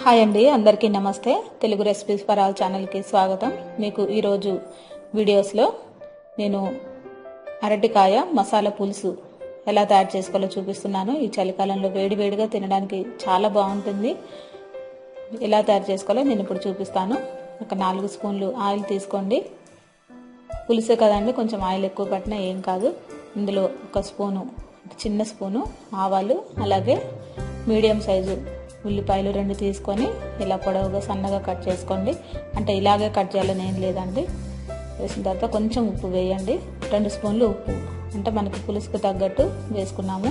Hi అండి, అందరికీ నమస్తే. తెలుగు రెసిపీస్ ఫర్ ఆల్ ఛానల్కి స్వాగతం. మీకు ఈరోజు వీడియోస్లో నేను అరటికాయ మసాలా పులుసు ఎలా తయారు చేసుకోవాలో చూపిస్తున్నాను. ఈ చలికాలంలో వేడివేడిగా తినడానికి చాలా బాగుంటుంది. ఎలా తయారు చేసుకోవాలో నేను ఇప్పుడు చూపిస్తాను. ఒక 4 స్పూన్లు ఆయిల్ తీసుకోండి. పులుసే కదండి, కొంచెం ఆయిల్ ఎక్కువ పట్టినా ఏం కాదు. ఇందులో ఒక చిన్న స్పూను ఆవాలు, అలాగే మీడియం సైజు ఉల్లిపాయలు 2 తీసుకొని ఇలా పొడవుగా సన్నగా కట్ చేసుకోండి. అంటే ఇలాగే కట్ చేయాలని ఏం లేదండి. వేసిన తర్వాత కొంచెం ఉప్పు వేయండి. 2 స్పూన్లు ఉప్పు, అంటే మనకి పులుసుకు తగ్గట్టు వేసుకున్నాము.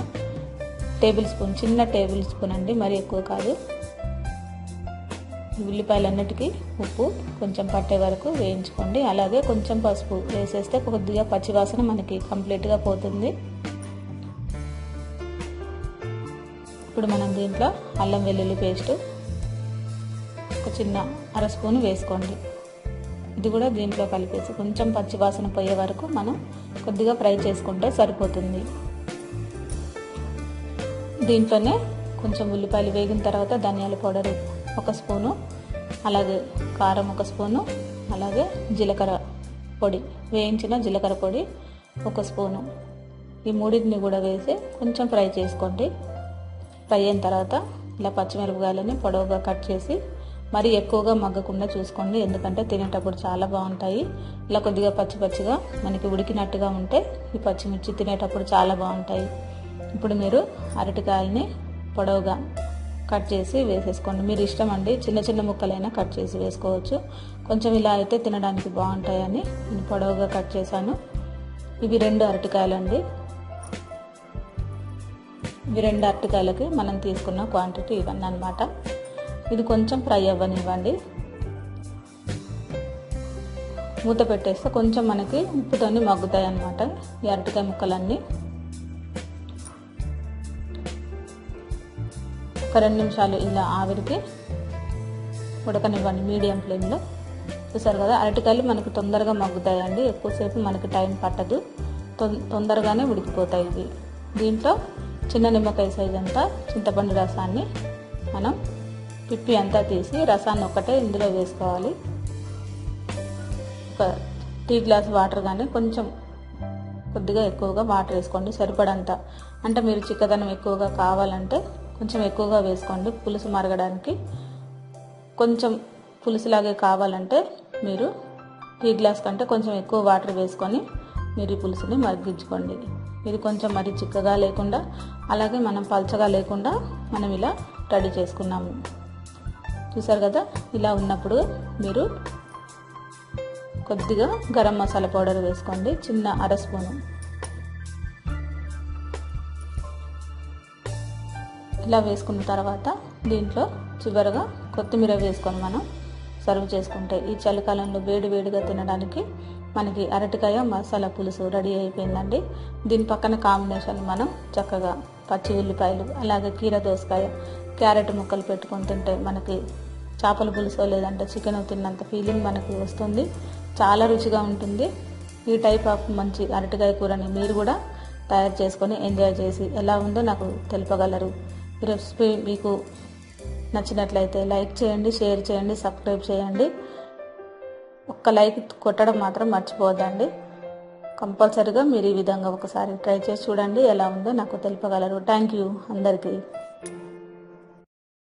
చిన్న టేబుల్ స్పూన్ అండి, మరీ ఎక్కువ కాదు. ఉల్లిపాయలన్నిటికీ ఉప్పు కొంచెం పట్టే వరకు వేయించుకోండి. అలాగే కొంచెం పసుపు వేసేస్తే కొద్దిగా పచ్చివాసన మనకి కంప్లీట్గా పోతుంది. ఇప్పుడు మనం దీంట్లో అల్లం వెల్లుల్లి పేస్ట్ ఒక చిన్న 1/2 స్పూను వేసుకోండి. ఇది కూడా దీంట్లో కలిపేసి కొంచెం పచ్చివాసన పోయే వరకు మనం కొద్దిగా ఫ్రై చేసుకుంటే సరిపోతుంది. దీంట్లోనే కొంచెం ఉల్లిపాయలు వేగిన తర్వాత ధనియాల పౌడర్ 1 స్పూను, అలాగే కారం 1 స్పూను, అలాగే జీలకర్ర పొడి, వేయించిన జీలకర్ర పొడి 1 స్పూను. ఈ మూడింటిని కూడా వేసి కొంచెం ఫ్రై చేసుకోండి. ఫ్రై అయిన తర్వాత ఇలా పచ్చిమిరపకాయలని పొడవుగా కట్ చేసి, మరీ ఎక్కువగా మగ్గకుండా చూసుకోండి, ఎందుకంటే తినేటప్పుడు చాలా బాగుంటాయి. ఇలా కొద్దిగా పచ్చిగా మనకి ఉడికినట్టుగా ఉంటే ఈ పచ్చిమిర్చి తినేటప్పుడు చాలా బాగుంటాయి. ఇప్పుడు మీరు అరటికాయలని పొడవుగా కట్ చేసి వేసేసుకోండి. మీరు ఇష్టం అండి, చిన్న చిన్న ముక్కలైనా కట్ చేసి వేసుకోవచ్చు. కొంచెం ఇలా అయితే తినడానికి బాగుంటాయని నేను పొడవుగా కట్ చేశాను. ఇవి 2 అరటికాయలండి. ఇవి 2 అరటికాయలకి మనం తీసుకున్న క్వాంటిటీ ఇవన్నీ అన్నమాట. ఇది కొంచెం ఫ్రై అవ్వనివ్వండి. మూత పెట్టేస్తే కొంచెం మనకి ఉప్పుతోని మగ్గుతాయి అన్నమాట ఈ అరటికాయ ముక్కలన్నీ. ఒక 2 నిమిషాలు ఇలా ఆవిరికి ఉడకనివ్వండి మీడియం ఫ్లేమ్లో. చూసారు కదా, అరటికాయలు మనకు తొందరగా మగ్గుతాయండి, ఎక్కువసేపు మనకి టైం పట్టదు, తొందరగానే ఉడికిపోతాయి ఇవి. దీంట్లో చిన్న నిమ్మకాయ సైజ్ అంతా చింతపండు రసాన్ని మనం పిప్పి అంతా తీసి రసాన్ని ఒక్కటే ఇందులో వేసుకోవాలి. ఒక టీ గ్లాస్ వాటర్ కానీ కొంచెం కొద్దిగా ఎక్కువగా వాటర్ వేసుకోండి, సరిపడంత. అంటే మీరు చిక్కదనం ఎక్కువగా కావాలంటే కొంచెం ఎక్కువగా వేసుకోండి పులుసు మరగడానికి. కొంచెం పులుసులాగే కావాలంటే మీరు టీ గ్లాస్ కంటే కొంచెం ఎక్కువ వాటర్ వేసుకొని మీరు ఈ పులుసుని మరిగించుకోండి. ఇది కొంచెం మరి చిక్కగా లేకుండా, అలాగే మనం పల్చగా లేకుండా మనం ఇలా రెడీ చేసుకున్నాము. చూసారు కదా, ఇలా ఉన్నప్పుడు మీరు కొద్దిగా గరం మసాలా పౌడర్ వేసుకోండి, చిన్న 1/2 స్పూను. ఇలా వేసుకున్న తర్వాత దీంట్లో చివరగా కొత్తిమీర వేసుకొని మనం సర్వ్ చేసుకుంటే ఈ చలికాలంలో వేడివేడిగా తినడానికి మనకి అరటికాయ మసాలా పులుసు రెడీ అయిపోయిందండి. దీని పక్కన కాంబినేషన్ మనం చక్కగా పచ్చి ఉల్లిపాయలు, అలాగే కీర దోసకాయ, క్యారెట్ ముక్కలు పెట్టుకొని తింటే మనకి చేపల పులుసు లేదంటే చికెన్ తిన్నంత ఫీలింగ్ మనకి వస్తుంది. చాలా రుచిగా ఉంటుంది. ఈ టైప్ ఆఫ్ మంచి అరటికాయ కూరని మీరు కూడా తయారు చేసుకొని ఎంజాయ్ చేసి ఎలా ఉందో నాకు తెలుపగలరు. ఈ రెసిపీ మీకు నచ్చినట్లయితే లైక్ చేయండి, షేర్ చేయండి, సబ్స్క్రైబ్ చేయండి. ఒక్క లైక్ కొట్టడం మాత్రం మర్చిపోవద్దండి. కంపల్సరీగా మీరు ఈ విధంగా ఒకసారి ట్రై చేసి చూడండి, ఎలా ఉందో నాకు తెలుపగలరు. థ్యాంక్ యూ అందరికీ.